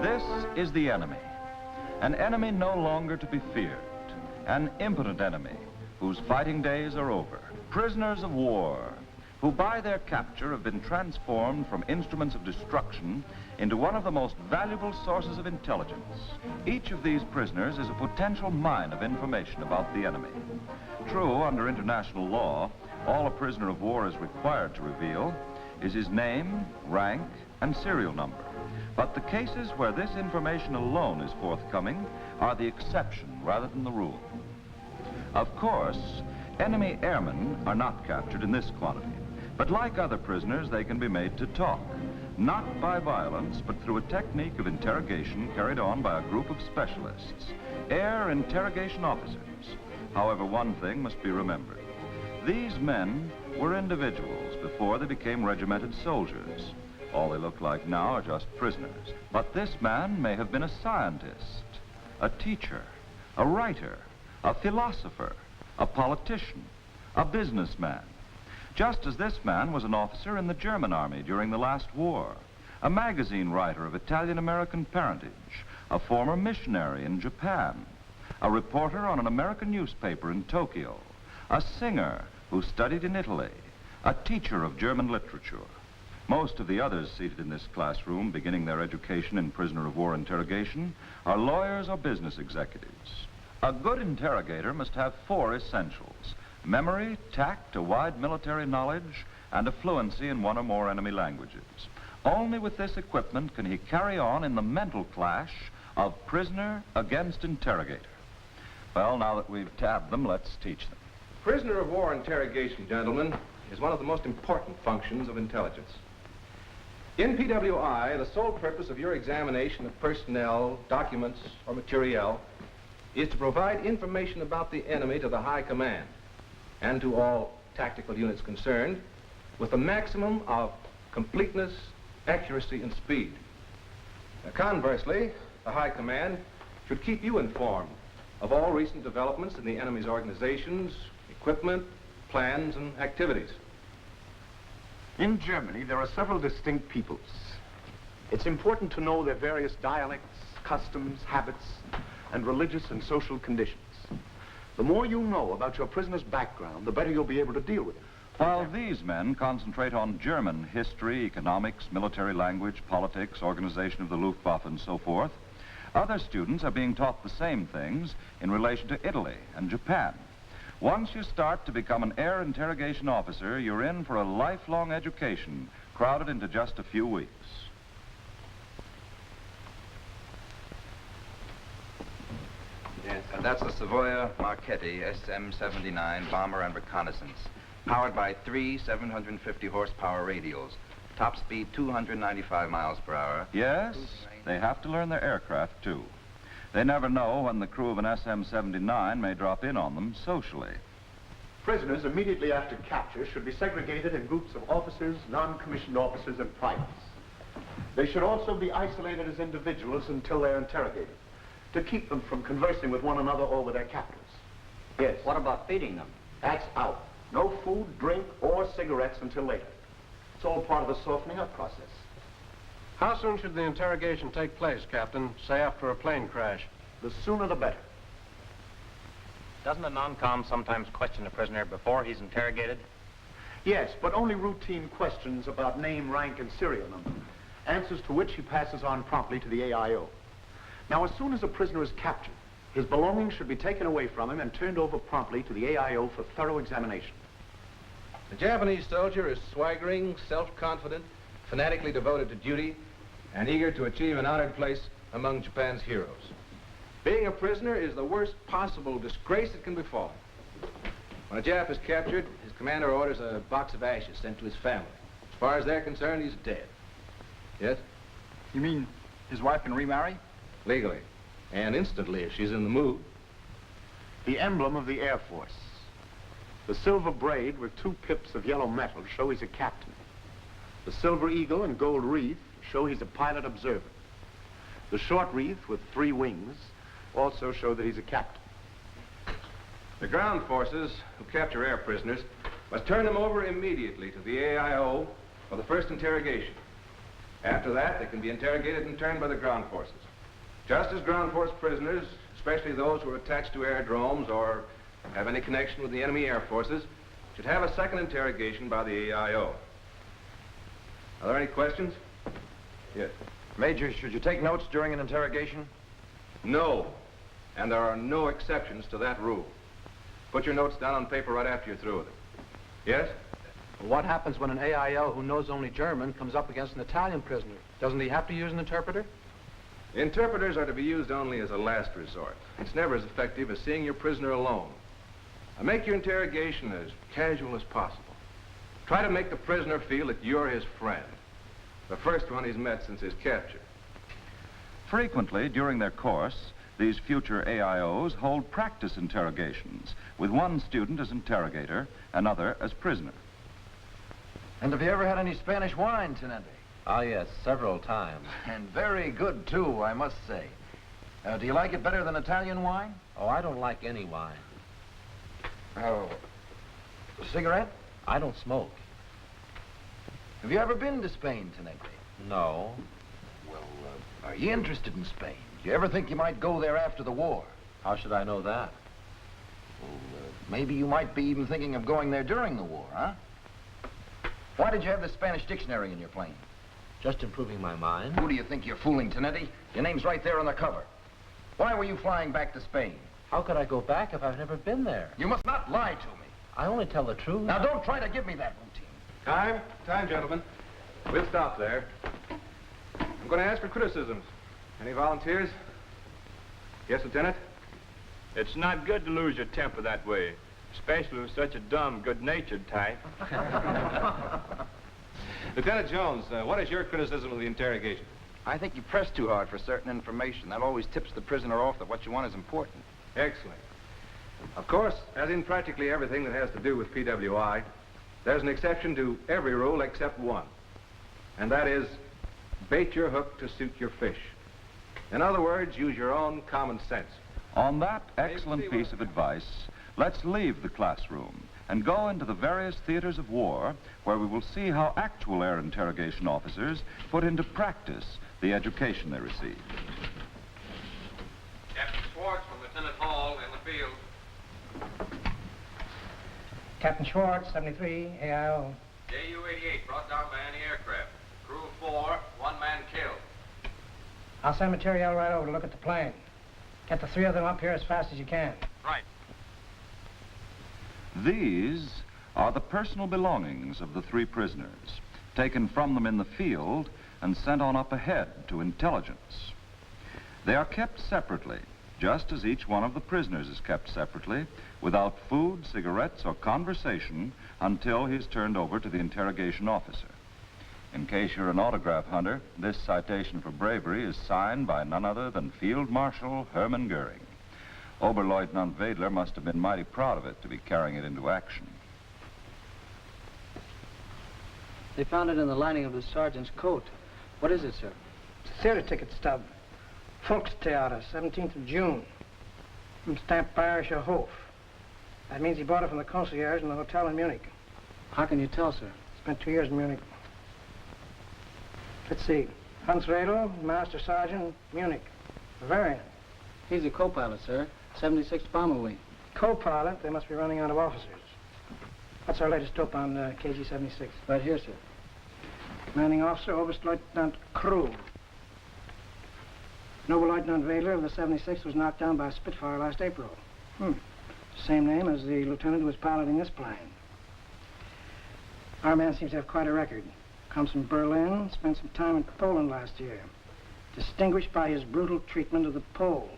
This is the enemy. An enemy no longer to be feared. An impotent enemy whose fighting days are over. Prisoners of war who by their capture have been transformed from instruments of destruction into one of the most valuable sources of intelligence. Each of these prisoners is a potential mine of information about the enemy. True, under international law, all a prisoner of war is required to reveal is his name, rank, and serial number. But the cases where this information alone is forthcoming are the exception rather than the rule. Of course, enemy airmen are not captured in this quantity, but like other prisoners, they can be made to talk, not by violence, but through a technique of interrogation carried on by a group of specialists, air interrogation officers. However, one thing must be remembered. These men were individuals before they became regimented soldiers. All they look like now are just prisoners. But this man may have been a scientist, a teacher, a writer, a philosopher, a politician, a businessman. Just as this man was an officer in the German army during the last war, a magazine writer of Italian-American parentage, a former missionary in Japan, a reporter on an American newspaper in Tokyo, a singer who studied in Italy, a teacher of German literature. Most of the others seated in this classroom, beginning their education in prisoner of war interrogation, are lawyers or business executives. A good interrogator must have 4 essentials: memory, tact, a wide military knowledge, and a fluency in one or more enemy languages. Only with this equipment can he carry on in the mental clash of prisoner against interrogator. Well, now that we've tabbed them, let's teach them. Prisoner of war interrogation, gentlemen, is one of the most important functions of intelligence. In PWI, the sole purpose of your examination of personnel, documents, or materiel is to provide information about the enemy to the high command and to all tactical units concerned with the maximum of completeness, accuracy, and speed. Now, conversely, the high command should keep you informed of all recent developments in the enemy's organizations, equipment, plans, and activities. In Germany, there are several distinct peoples. It's important to know their various dialects, customs, habits, and religious and social conditions. The more you know about your prisoner's background, the better you'll be able to deal with it. While these men concentrate on German history, economics, military language, politics, organization of the Luftwaffe, and so forth, other students are being taught the same things in relation to Italy and Japan. Once you start to become an air interrogation officer, you're in for a lifelong education crowded into just a few weeks. Yes, and that's the Savoia Marchetti SM-79 bomber and reconnaissance, powered by 3 750 horsepower radials, top speed 295 miles per hour. Yes, they have to learn their aircraft too. They never know when the crew of an SM-79 may drop in on them socially. Prisoners immediately after capture should be segregated in groups of officers, non-commissioned officers, and privates. They should also be isolated as individuals until they're interrogated, to keep them from conversing with one another or with their captors. Yes. What about feeding them? That's out. No food, drink, or cigarettes until later. It's all part of the softening up process. How soon should the interrogation take place, Captain? Say after a plane crash. The sooner the better. Doesn't a non-com sometimes question a prisoner before he's interrogated? Yes, but only routine questions about name, rank, and serial number, answers to which he passes on promptly to the AIO. Now, as soon as a prisoner is captured, his belongings should be taken away from him and turned over promptly to the AIO for thorough examination. The Japanese soldier is swaggering, self-confident, fanatically devoted to duty, and eager to achieve an honored place among Japan's heroes. Being a prisoner is the worst possible disgrace that can befall him. When a Jap is captured, his commander orders a box of ashes sent to his family. As far as they're concerned, he's dead. Yes? You mean his wife can remarry? Legally. And instantly, if she's in the mood. The emblem of the Air Force. The silver braid with 2 pips of yellow metal show he's a captain. The silver eagle and gold wreath show he's a pilot observer. The short wreath with 3 wings also show that he's a captain. The ground forces who capture air prisoners must turn them over immediately to the AIO for the first interrogation. After that, they can be interrogated in turn by the ground forces. Just as ground force prisoners, especially those who are attached to aerodromes or have any connection with the enemy air forces, should have a second interrogation by the AIO. Are there any questions? Yes. Major, should you take notes during an interrogation? No. And there are no exceptions to that rule. Put your notes down on paper right after you're through with it. Yes? What happens when an AIL who knows only German comes up against an Italian prisoner? Doesn't he have to use an interpreter? Interpreters are to be used only as a last resort. It's never as effective as seeing your prisoner alone. Now, make your interrogation as casual as possible. Try to make the prisoner feel that you're his friend. The first one he's met since his capture. Frequently, during their course, these future AIOs hold practice interrogations with one student as interrogator, another as prisoner. And have you ever had any Spanish wine, Tenente? Ah, yes, several times. And very good, too, I must say. Do you like it better than Italian wine? Oh, I don't like any wine. Oh, a cigarette? I don't smoke. Have you ever been to Spain, Tenente? No. Well, are you interested in Spain? Do you ever think you might go there after the war? How should I know that? Well, maybe you might be even thinking of going there during the war, huh? Why did you have the Spanish dictionary in your plane? Just improving my mind. Who do you think you're fooling, Tenente? Your name's right there on the cover. Why were you flying back to Spain? How could I go back if I've never been there? You must not lie to me. I only tell the truth. Now, don't try to give me that routine. Time, gentlemen. We'll stop there. I'm going to ask for criticisms. Any volunteers? Yes, Lieutenant? It's not good to lose your temper that way, especially with such a dumb, good-natured type. Lieutenant Jones, what is your criticism of the interrogation? I think you press too hard for certain information. That always tips the prisoner off that what you want is important. Excellent. Of course, as in practically everything that has to do with PWI, there's an exception to every rule except one. And that is, bait your hook to suit your fish. In other words, use your own common sense. On that excellent piece of advice, let's leave the classroom and go into the various theaters of war where we will see how actual air interrogation officers put into practice the education they receive. Captain Schwartz from Lieutenant Hall in the field. Captain Schwartz, 73, AIO. JU-88 brought down by any aircraft. Crew of 4, 1 man killed. I'll send material right over to look at the plane. Get the 3 of them up here as fast as you can. Right. These are the personal belongings of the 3 prisoners, taken from them in the field and sent on up ahead to intelligence. They are kept separately, just as each one of the prisoners is kept separately, without food, cigarettes, or conversation until he's turned over to the interrogation officer. In case you're an autograph hunter, this citation for bravery is signed by none other than Field Marshal Hermann Goering. Oberleutnant Wedler must have been mighty proud of it to be carrying it into action. They found it in the lining of the sergeant's coat. What is it, sir? It's a theater ticket stub. Volkstheater, 17th of June. From stamped Bayerischer Hof. That means he bought it from the concierge in the hotel in Munich. How can you tell, sir? Spent 2 years in Munich. Let's see. Hans Radel, Master Sergeant, Munich. Bavarian. He's a co-pilot, sir. 76th Bomber Wing. Co-pilot, they must be running out of officers. What's our latest dope on KG-76? Right here, sir. Commanding officer, Oberstleutnant Krug. Oberleutnant Wedler of the 76th was knocked down by a Spitfire last April. Same name as the lieutenant who was piloting this plane. Our man seems to have quite a record. Comes from Berlin, spent some time in Poland last year. Distinguished by his brutal treatment of the Poles.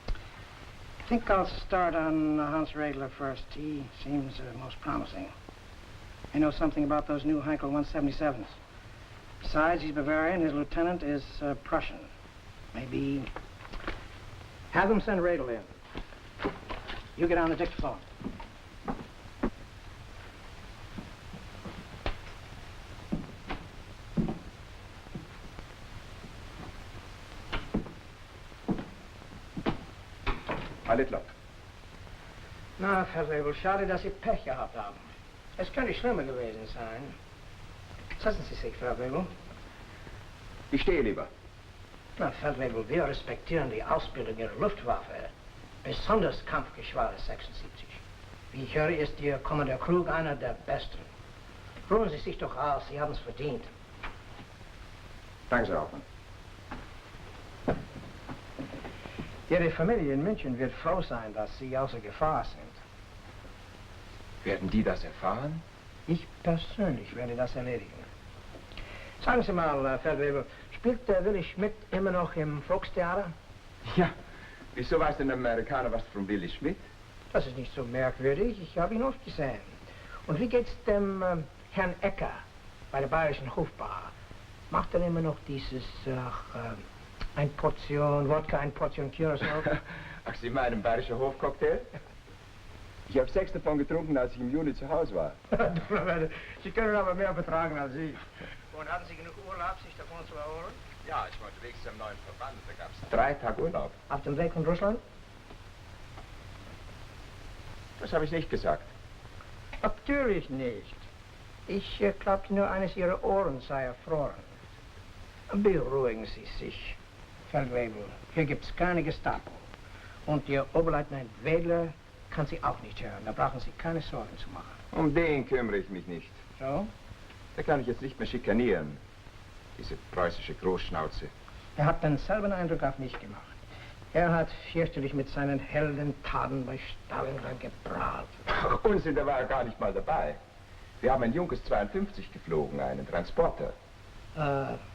I think I'll start on Hans Radler first. He seems most promising. I know something about those new Heinkel 177s. Besides, he's Bavarian. His lieutenant is Prussian. Maybe... Have them send Radel in. You get on the dictaphone. Littler. Na, Herr Wedel, schade, dass Sie Pech gehabt haben. Es könnte schlimmer gewesen sein. Setzen Sie sich, Frau Wedel. Ich stehe lieber. Na, Feldwebel, wir respektieren die Ausbildung Ihrer Luftwaffe. Besonders Kampfgeschwader 76. Wie ich höre, ist Ihr Kommandeur Krug einer der Besten. Ruhen Sie sich doch aus, Sie haben es verdient. Danke, Herr Hauptmann. Ihre Familie in München wird froh sein, dass Sie außer Gefahr sind. Werden die das erfahren? Ich persönlich werde das erledigen. Sagen Sie mal, Feldwebel, spielt Willy Schmidt immer noch im Volkstheater? Ja. Wieso weiß denn ein Amerikaner was von Willy Schmidt? Das ist nicht so merkwürdig. Ich habe ihn oft gesehen. Und wie geht's dem Herrn Ecker bei der Bayerischen Hofbar? Macht er immer noch dieses, ein Portion Wodka, ein Portion Curacao? Ach, Sie meinen Bayerischer Hofcocktail? Ich habe 6 davon getrunken, als ich im Juni zu Hause war. Sie können aber mehr vertragen als ich. Und hatten Sie genug Urlaub, sich davon zu erholen? Ja, ich war unterwegs zum neuen Verband. Da gab's 3 Tage Urlaub. Auf dem Weg von Russland? Das habe ich nicht gesagt. Natürlich nicht. Ich glaubte nur, eines Ihrer Ohren sei erfroren. Beruhigen Sie sich, Feldwebel. Hier gibt's keine Gestapo. Und Ihr Oberleutnant Wedler kann Sie auch nicht hören. Da brauchen Sie keine Sorgen zu machen. Um den kümmere ich mich nicht. So? Da kann ich jetzt nicht mehr schikanieren. Diese preußische Großschnauze. Er hat denselben Eindruck auf mich gemacht. Er hat fürchterlich mit seinen Heldentaten bei Stalingrad geprahlt. Unsinn, der war ja gar nicht mal dabei. Wir haben ein Junkers 52 geflogen, einen Transporter.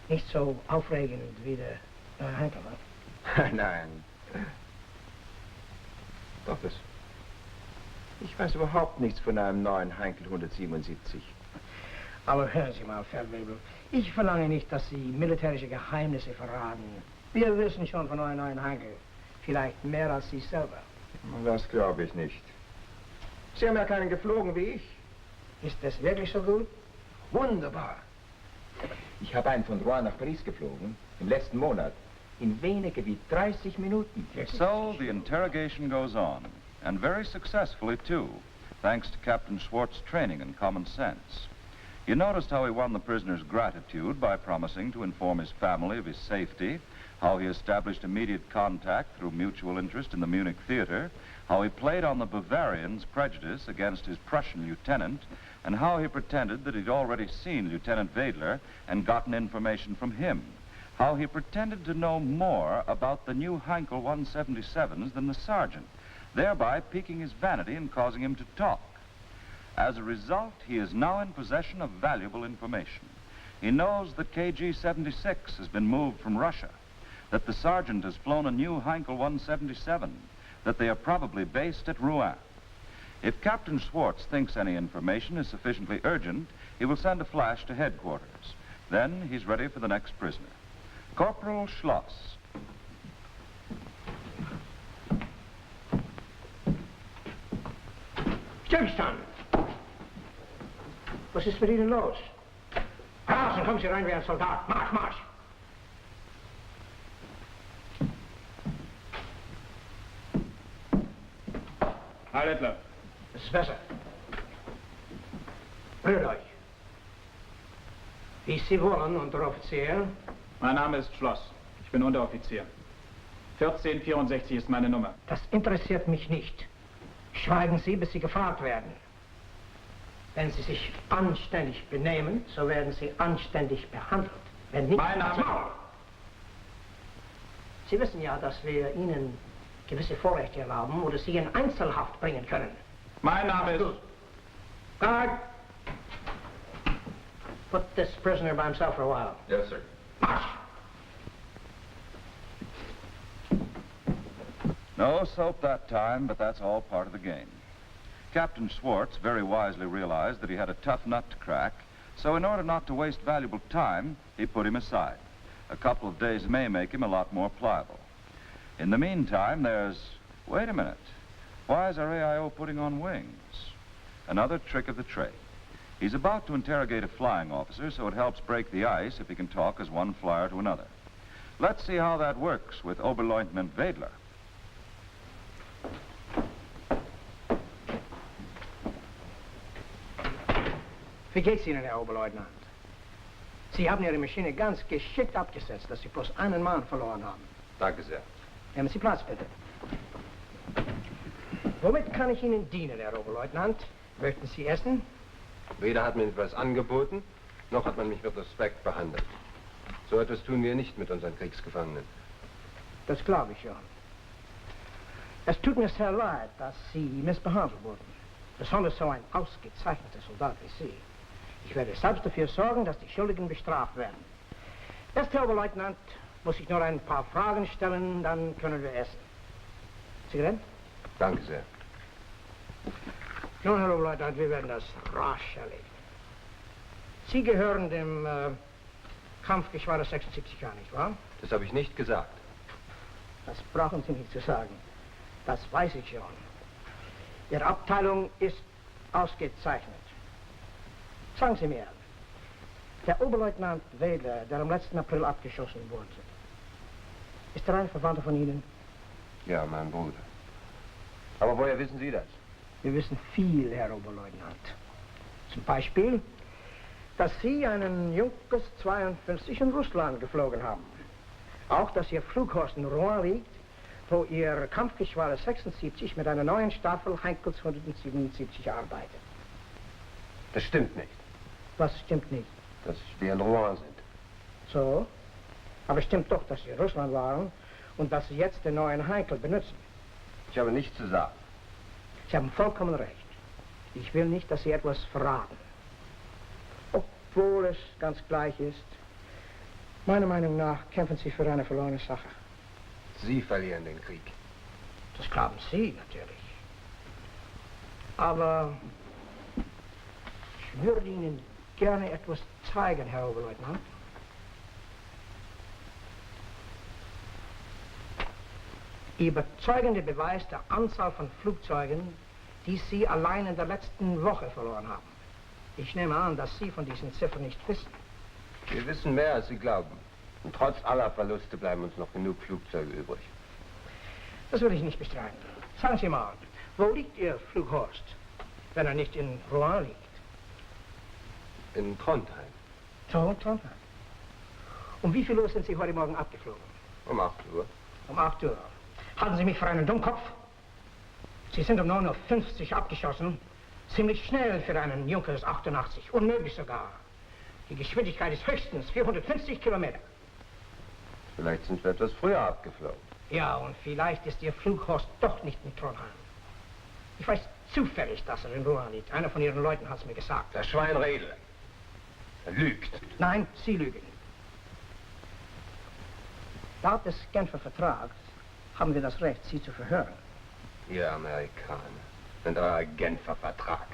Nicht so aufregend wie der Henkel, ne? Nein. Doch, das. Ich weiß überhaupt nichts von einem neuen Heinkel 177. Aber hören Sie mal, Feldwebel, ich verlange nicht, dass Sie militärische Geheimnisse verraten. Wir wissen schon von euren neuen Heinkel. Vielleicht mehr als Sie selber. Das glaube ich nicht. Sie haben ja keinen geflogen wie ich. Ist das wirklich so gut? Wunderbar. Ich habe einen von Rouen nach Paris geflogen, im letzten Monat, in weniger wie 30 Minuten. So the interrogation goes on, and very successfully too, thanks to Captain Schwartz's training and common sense. You noticed how he won the prisoner's gratitude by promising to inform his family of his safety, how he established immediate contact through mutual interest in the Munich theater, how he played on the Bavarian's prejudice against his Prussian lieutenant, and how he pretended that he'd already seen Lieutenant Wedler and gotten information from him, how he pretended to know more about the new Heinkel 177s than the sergeant, thereby piquing his vanity and causing him to talk. As a result, he is now in possession of valuable information. He knows that KG-76 has been moved from Russia, that the sergeant has flown a new Heinkel 177, that they are probably based at Rouen. If Captain Schwartz thinks any information is sufficiently urgent, he will send a flash to headquarters. Then he's ready for the next prisoner. Corporal Schloss. Stillstand! Was ist mit Ihnen los? Raus und kommen Sie rein wie ein Soldat. Marsch, marsch! Herr Littler. Das ist besser. Rührt euch. Wie Sie wollen, Unteroffizier. Mein Name ist Schloss. Ich bin Unteroffizier. 1464 ist meine Nummer. Das interessiert mich nicht. Schweigen Sie, bis Sie gefragt werden. Wenn Sie sich anständig benehmen, so werden Sie anständig behandelt. Wenn nicht, Mein Name... Sie wissen ja, dass wir Ihnen gewisse Vorrechte erlauben oder Sie in Einzelhaft bringen können. Mein Name ist... Guard! Put this prisoner by himself for a while. Yes, sir. March! No soap that time, but that's all part of the game. Captain Schwartz very wisely realized that he had a tough nut to crack, so in order not to waste valuable time, he put him aside. A couple of days may make him a lot more pliable. In the meantime, there's... Wait a minute. Why is our AIO putting on wings? Another trick of the trade. He's about to interrogate a flying officer, so it helps break the ice if he can talk as one flyer to another. Let's see how that works with Oberleutnant Wedler. Wie geht's Ihnen, Herr Oberleutnant? Sie haben Ihre Maschine ganz geschickt abgesetzt, dass Sie bloß einen Mann verloren haben. Danke sehr. Nehmen Sie Platz, bitte. Womit kann ich Ihnen dienen, Herr Oberleutnant? Möchten Sie essen? Weder hat man etwas angeboten, noch hat man mich mit Respekt behandelt. So etwas tun wir nicht mit unseren Kriegsgefangenen. Das glaube ich schon. Es tut mir sehr leid, dass Sie missbehandelt wurden. Besonders so ein ausgezeichneter Soldat wie Sie. Ich werde selbst dafür sorgen, dass die Schuldigen bestraft werden. Erst, Herr Oberleutnant, muss ich nur ein paar Fragen stellen, dann können wir essen. Zigaretten? Danke sehr. Nun, Herr Oberleutnant, wir werden das rasch erledigen. Sie gehören dem Kampfgeschwader 76 an, nicht wahr? Das habe ich nicht gesagt. Das brauchen Sie nicht zu sagen. Das weiß ich schon. Ihre Abteilung ist ausgezeichnet. Sagen Sie mir, der Oberleutnant Wedler, der am letzten April abgeschossen wurde, ist er ein Verwandter von Ihnen? Ja, mein Bruder. Aber woher wissen Sie das? Wir wissen viel, Herr Oberleutnant. Zum Beispiel, dass Sie einen Junkers 52 in Russland geflogen haben. Auch, dass Ihr Flughorst in Rouen liegt, wo Ihr Kampfgeschwader 76 mit einer neuen Staffel Heinkels 177 arbeitet. Das stimmt nicht. Was stimmt nicht? Dass wir in Rouen sind. So? Aber stimmt doch, dass Sie in Russland waren und dass Sie jetzt den neuen Heinkel benutzen. Ich habe nichts zu sagen. Sie haben vollkommen recht. Ich will nicht, dass Sie etwas verraten. Obwohl es ganz gleich ist. Meiner Meinung nach kämpfen Sie für eine verlorene Sache. Sie verlieren den Krieg. Das glauben Sie natürlich. Aber ich würde Ihnen gerne etwas zeigen, Herr Oberleutnant. Überzeugender Beweis der Anzahl von Flugzeugen, die Sie allein in der letzten Woche verloren haben. Ich nehme an, dass Sie von diesen Ziffern nicht wissen. Wir wissen mehr, als Sie glauben. Und trotz aller Verluste bleiben uns noch genug Flugzeuge übrig. Das will ich nicht bestreiten. Sagen Sie mal, wo liegt Ihr Flughorst, wenn er nicht in Rouen liegt? In Trondheim. So, Trondheim. Um wie viel Uhr sind Sie heute Morgen abgeflogen? Um 8 Uhr. Um 8 Uhr. Halten Sie mich für einen Dummkopf? Sie sind um 9:50 Uhr abgeschossen. Ziemlich schnell für einen Junkers 88. Unmöglich sogar. Die Geschwindigkeit ist höchstens 450 Kilometer. Vielleicht sind wir etwas früher abgeflogen. Ja, und vielleicht ist Ihr Flughorst doch nicht in Trondheim. Ich weiß zufällig, dass er in Rouen liegt. Einer von Ihren Leuten hat es mir gesagt. Das Schwein Redel. Er lügt. Nein, Sie lügen. Laut des Genfer Vertrags haben wir das Recht, Sie zu verhören. Ihr Amerikaner. Und euer Genfer Vertrag.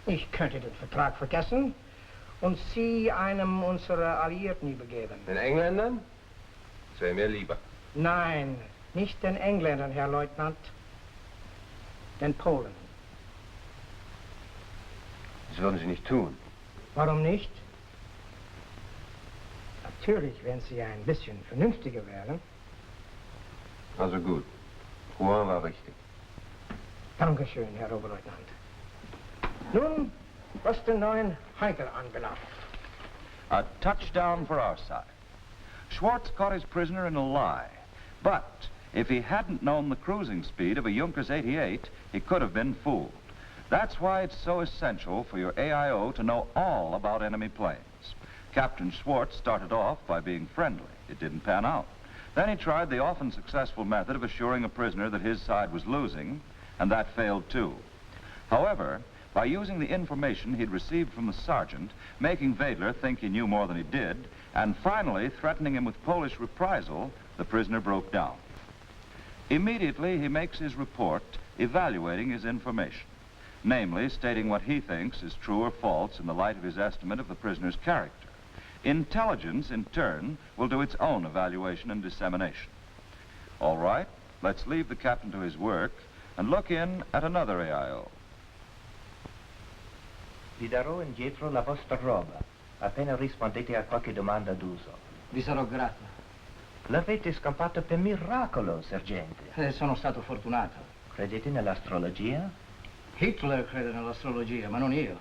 Ich könnte den Vertrag vergessen und Sie einem unserer Alliierten übergeben. Den Engländern? Das wäre mir lieber. Nein, nicht den Engländern, Herr Leutnant. Den Polen. Das würden Sie nicht tun. Warum nicht? Natürlich, wenn Sie ein bisschen vernünftiger wären. Also gut. Rouen war richtig. Dankeschön, Herr Oberleutnant. Nun, was den neuen Heinkel anbelangt. A touchdown for our side. Schwartz caught his prisoner in a lie. But if he hadn't known the cruising speed of a Junkers 88, he could have been fooled. That's why it's so essential for your AIO to know all about enemy planes. Captain Schwartz started off by being friendly. It didn't pan out. Then he tried the often successful method of assuring a prisoner that his side was losing, and that failed too. However, by using the information he'd received from the sergeant, making Wedler think he knew more than he did, and finally threatening him with Polish reprisal, the prisoner broke down. Immediately, he makes his report evaluating his information, namely stating what he thinks is true or false in the light of his estimate of the prisoner's character. Intelligence, in turn, will do its own evaluation and dissemination. All right, let's leave the captain to his work and look in at another AIO. Vi darò indietro la vostra roba, appena rispondete a qualche domanda d'uso. Vi sarò grato. L'avete scampato per miracolo, sergente. Sono stato fortunato. Credete nell'astrologia? Hitler crede nell'astrologia, ma non io.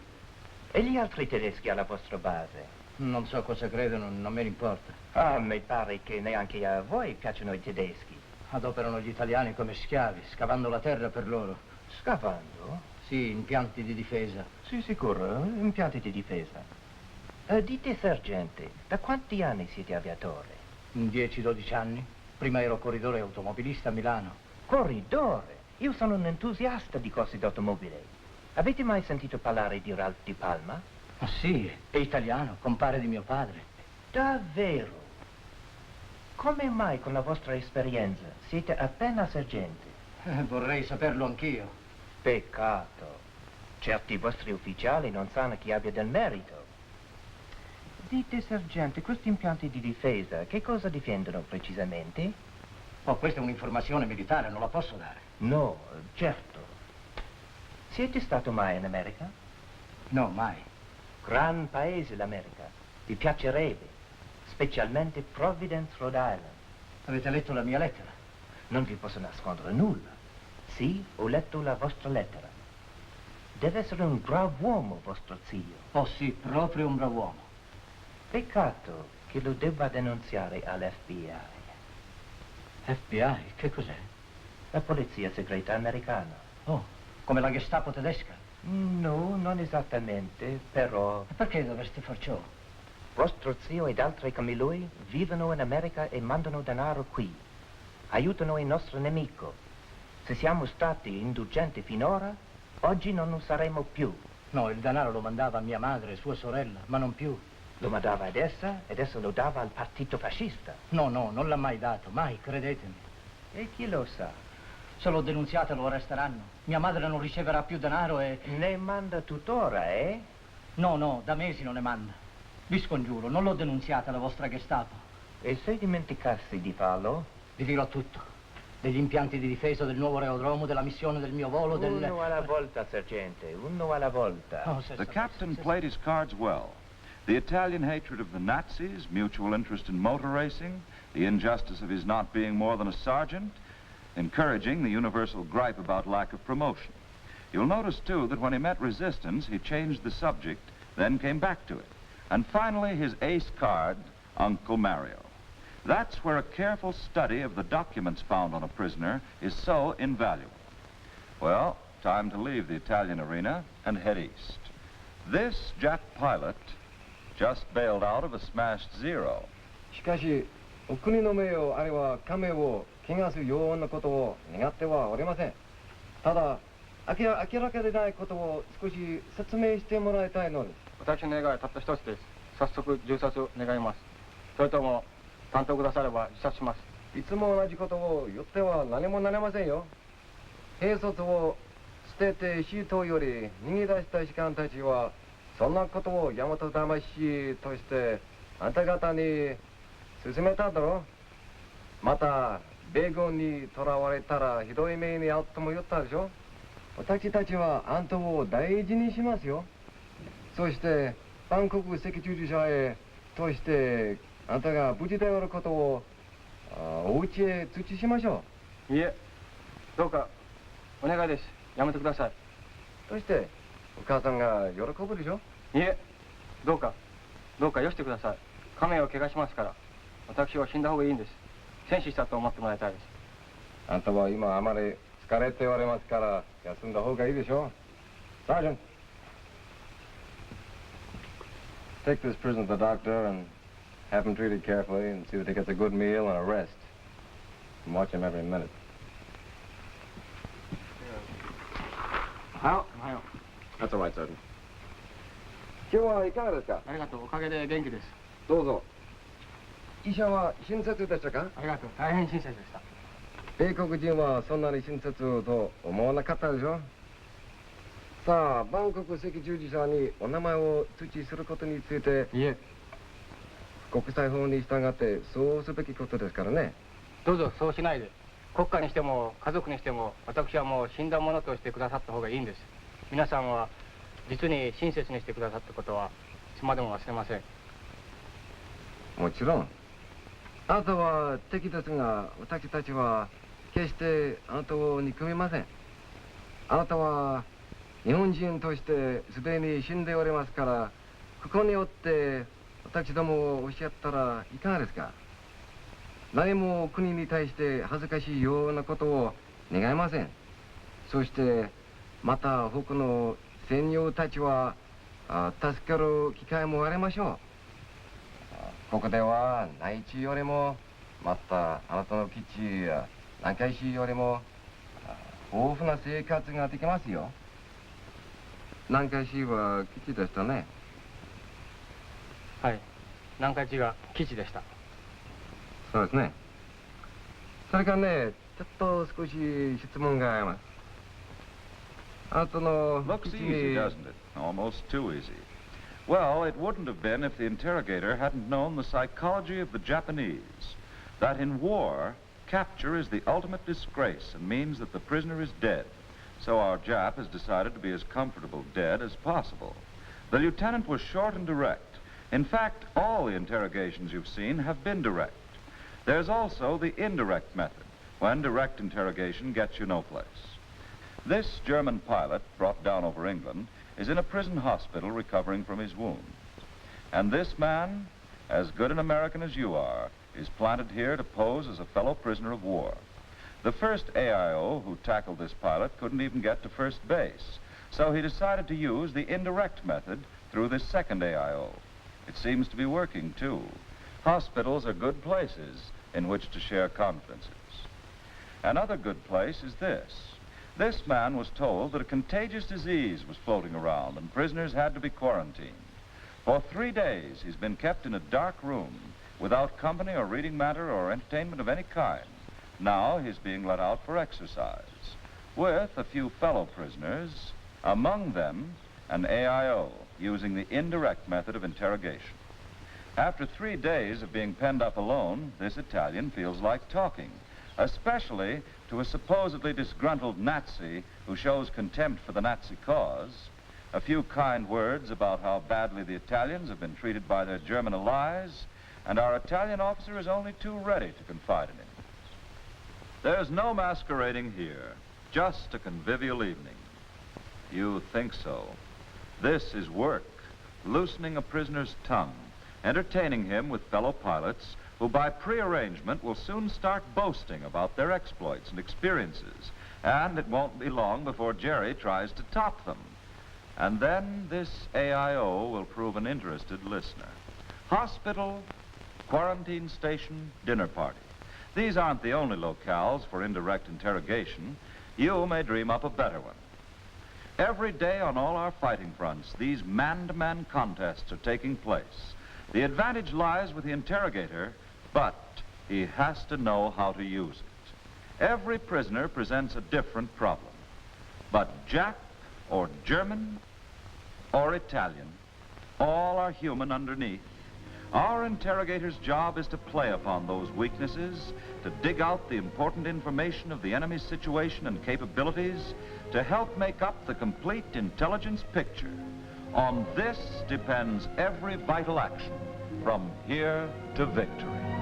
E gli altri tedeschi alla vostra base? Non so cosa credono, non me ne importa. Ah, mi pare che neanche a voi piacciono i tedeschi. Adoperano gli italiani come schiavi, scavando la terra per loro. Scavando? Sì, impianti di difesa. Sì, sicuro, impianti di difesa. Dite, sergente, da quanti anni siete aviatore? 10-12 anni. Prima ero corridore automobilista a Milano. Corridore? Io sono un entusiasta di corse d'automobile. Avete mai sentito parlare di Ralph Di Palma? Ah, sì, è italiano, compare di mio padre. Davvero? Come mai con la vostra esperienza siete appena sergente? Vorrei saperlo anch'io. Peccato. Certi vostri ufficiali non sanno chi abbia del merito. Dite, sergente, questi impianti di difesa, che cosa difendono precisamente? Oh, questa è un'informazione militare, non la posso dare. No, certo. Siete stato mai in America? No, mai. Gran paese l'America. Vi piacerebbe, specialmente Providence, Rhode Island. Avete letto la mia lettera? Non vi posso nascondere nulla. Sì, ho letto la vostra lettera. Deve essere un brav'uomo, vostro zio. Oh sì, proprio un brav'uomo. Peccato che lo debba denunziare all'FBI. FBI? Che cos'è? La polizia segreta americana. Oh, come la Gestapo tedesca? No, non esattamente, però... E perché dovreste far ciò? Vostro zio ed altri come lui vivono in America e mandano denaro qui. Aiutano il nostro nemico. Se siamo stati indulgenti finora, oggi non lo saremo più. No, il denaro lo mandava a mia madre e sua sorella, ma non più. Lo mandava ad essa ed essa lo dava al partito fascista. No, no, non l'ha mai dato, mai, credetemi. E chi lo sa? Se l'ho denunziato lo arresteranno. Mia madre non riceverà più denaro e... Ne manda tuttora, eh? No, no, da mesi non ne manda. Vi scongiuro, non l'ho denunziata la vostra Gestapo. E se dimenticassi di farlo? Vi dirò tutto. Degli impianti di difesa, del nuovo aerodromo, della missione del mio volo, Uno alla volta, sergente, uno alla volta. Oh, The captain played his cards well. The Italian hatred of the Nazis, mutual interest in motor racing, the injustice of his not being more than a sergeant, encouraging the universal gripe about lack of promotion. You'll notice, too, that when he met resistance, he changed the subject, then came back to it. And finally, his ace card, Uncle Mario. That's where a careful study of the documents found on a prisoner is so invaluable. Well, time to leave the Italian arena and head east. This Jap pilot just bailed out of a smashed Zero. しかし、お国の名誉あるいは家名を汚すようなことを願ってはおりません。ただ、明らかでないことを少し説明してもらいたいのです。私の願いはたった一つです。早速銃殺を願います。それとも担当くだされば自殺します。いつも同じことを言っては何もなりませんよ。兵卒を捨てて死闘より逃げ出した士官たちはそんなことを大和魂としてあんた方に勧めただろう。また米軍に囚われたらひどい目に遭うとも言ったでしょ。私たちはあんたを大事にしますよ。そしてバンコク赤十字社へとしてあんたが無事であることをお家へ通知しましょいえ、どうかお願いです。やめてください。う。そしてお母さんが喜ぶでしょ。いえ、どうかよしてください。家名を怪我しますから。私は死んだ方がいいんです。戦死したと思ってもらいたいです。あんたは今あまり疲れておられますから休んだ方がいいでしょう。Sergeant, take this prisoner to the doctor and have him treated carefully and see that he gets a good meal and a rest. And watch him every minute. おはよう。 That's all right, Sergeant. 今日はいかがですか。ありがとう。おかげで元気です。どうぞ。医者は親切でしたか。ありがとう。大変親切でした。米国人はそんなに親切と思わなかったでしょ。さあ、バンコク赤十字社にお名前を通知することについて、いえ、国際法に従ってそうすべきことですからね。どうぞそうしないで。国家にしても家族にしても私はもう死んだものとしてくださった方がいいんです。皆さんは実に親切にしてくださったことはいつまでも忘れません。もちろん。あなたは敵ですが、私たちは決してあなたを憎みません。あなたは日本人としてすでに死んでおりますから、ここによって私どもおっしゃったらいかがですか。何も国に対して恥ずかしいようなことを願いません。そしてまた他の戦友たちは助かる機会もありましょう。ここでは内地よりもまたあなたの基地や南海市よりも豊富な生活ができますよ。南海市は基地でしたね。はい、南海地が基地でした。そうですね。それからね、ちょっと少し質問があります。あなたの Looks easy, doesn't it? Almost too easy. Well, it wouldn't have been if the interrogator hadn't known the psychology of the Japanese. That in war, capture is the ultimate disgrace and means that the prisoner is dead. So our Jap has decided to be as comfortable dead as possible. The lieutenant was short and direct. In fact, all the interrogations you've seen have been direct. There's also the indirect method, when direct interrogation gets you no place. This German pilot, brought down over England, is in a prison hospital recovering from his wounds. And this man, as good an American as you are, is planted here to pose as a fellow prisoner of war. The first AIO who tackled this pilot couldn't even get to first base, so he decided to use the indirect method through this second AIO. It seems to be working, too. Hospitals are good places in which to share confidences. Another good place is this. This man was told that a contagious disease was floating around and prisoners had to be quarantined. For 3 days, he's been kept in a dark room without company or reading matter or entertainment of any kind. Now he's being let out for exercise with a few fellow prisoners, among them an AIO, using the indirect method of interrogation. After 3 days of being penned up alone, this Italian feels like talking, especially to a supposedly disgruntled Nazi who shows contempt for the Nazi cause. A few kind words about how badly the Italians have been treated by their German allies, and our Italian officer is only too ready to confide in him. There's no masquerading here, just a convivial evening. You think so? This is work, loosening a prisoner's tongue, entertaining him with fellow pilots who by prearrangement will soon start boasting about their exploits and experiences, and it won't be long before Jerry tries to top them. And then this AIO will prove an interested listener. Hospital, quarantine station, dinner party. These aren't the only locales for indirect interrogation. You may dream up a better one. Every day on all our fighting fronts, these man-to-man contests are taking place. The advantage lies with the interrogator, but he has to know how to use it. Every prisoner presents a different problem. But Jap or German or Italian, all are human underneath. Our interrogator's job is to play upon those weaknesses, to dig out the important information of the enemy's situation and capabilities, to help make up the complete intelligence picture. On this depends every vital action, from here to victory.